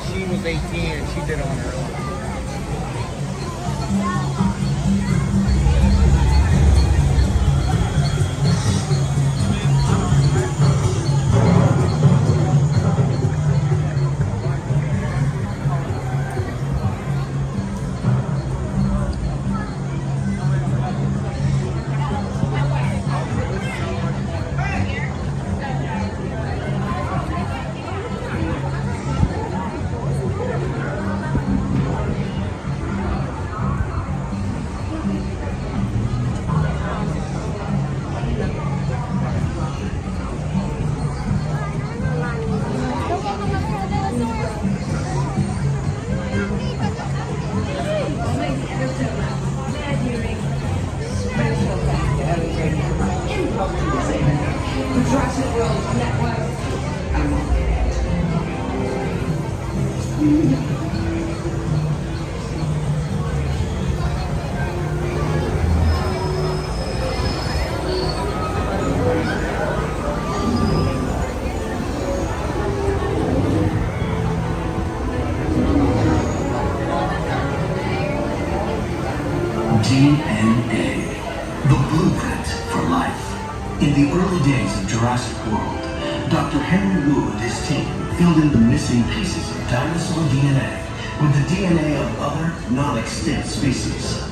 she was 18 and she did it on her own. DNA, the blueprint for life. In the early days of Jurassic World, Dr. Henry Wu and his team filled in the missing pieces of dinosaur DNA with the DNA of other non-extinct species.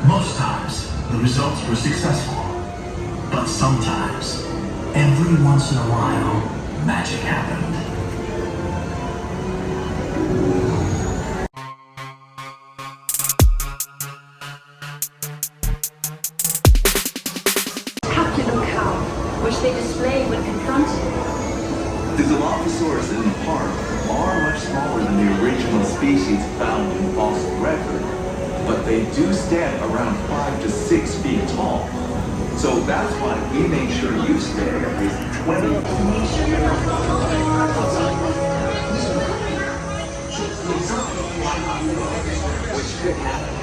Most times, the results were successful. But sometimes, every once in a while, magic happened. Which they display when confronted. The Dilophosaurus in the park are much smaller than the original species found in fossil record, but they do stand around 5 to 6 feet tall. So that's why we make sure you stay at least 20. Make sure you're not Which could happen.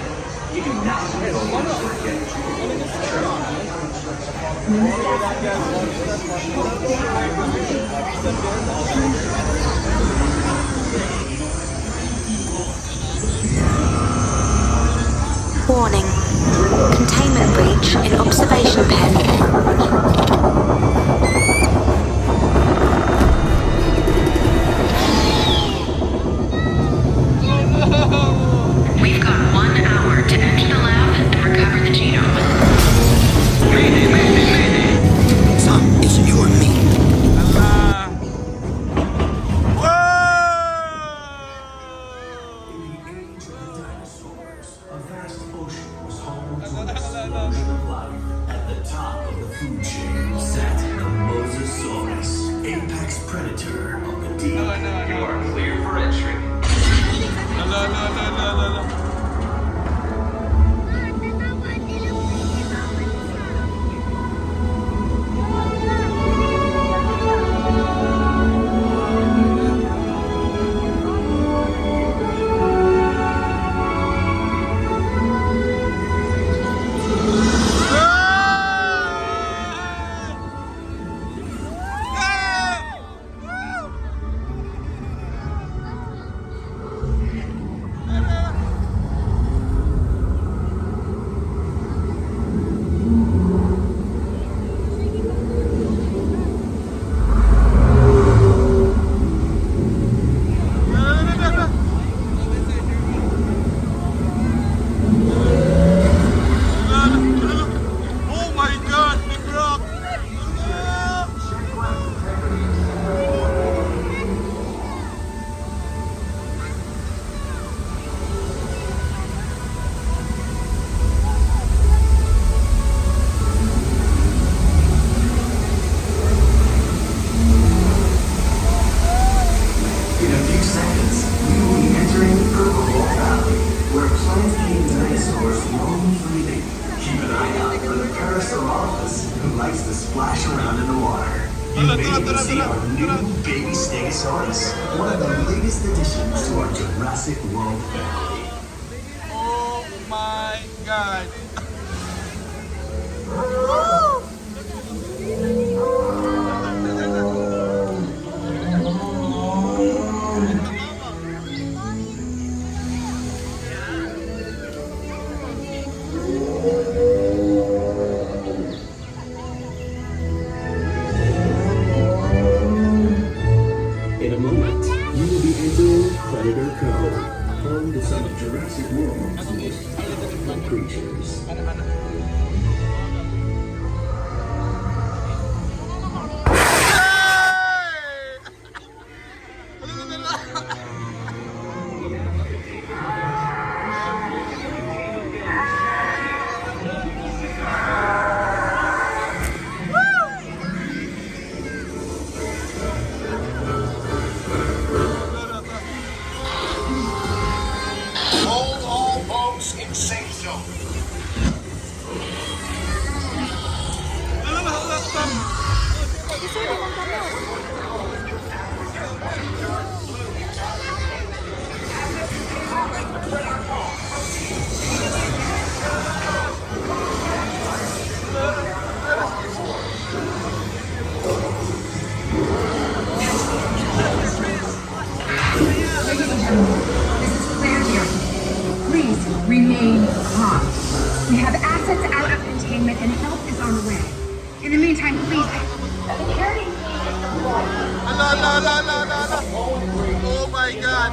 You do not want to forget. Warning. Containment breach in observation pen. We've got 1 hour to enter the lab and recover the genome. Mayday, mayday, mayday. Son, it's you and me. In the age of the dinosaurs, a vast ocean was home to an explosion of life. At the top of the food chain sat the Mosasaurus, apex predator of the deep. You are clear for entry. splash around in the water. You may even see our new baby Stegosaurus, one of the latest additions to our Jurassic World family. Oh my god. Predator Cove, home to some of Jurassic World's most powerful creatures. Hold all boats in safe zone. Ladies and gentlemen, this is Claire here. Please remain calm. We have assets out of containment and help is on the way. In the meantime, please. Ala, ala, ala, ala, ala, ala. Oh my God.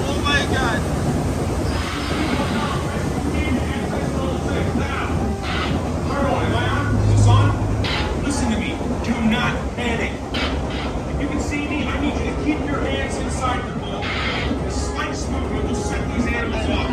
Oh my God. Listen to me. Do not panic. If you can see me, I need you to keep your hands inside the boat. The slightest movement will set these animals off.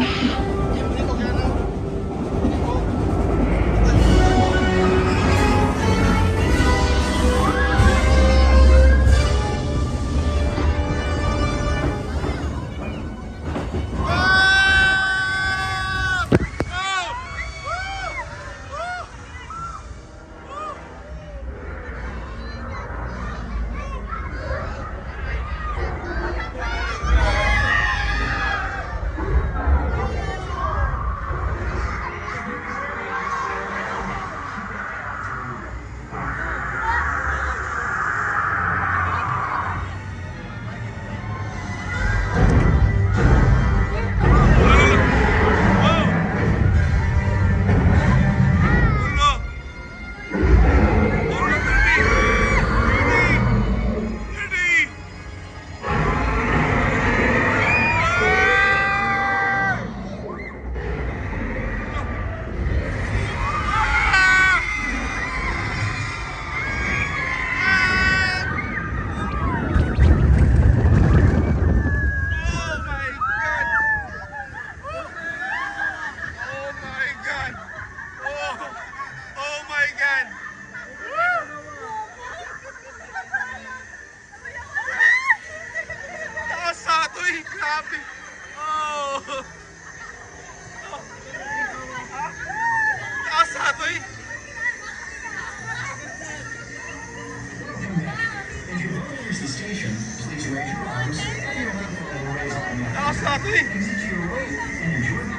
Grabe. Oh. Taas ato eh. If you approach the station, please raise your arms. Taas ato eh. Exit your way and enjoy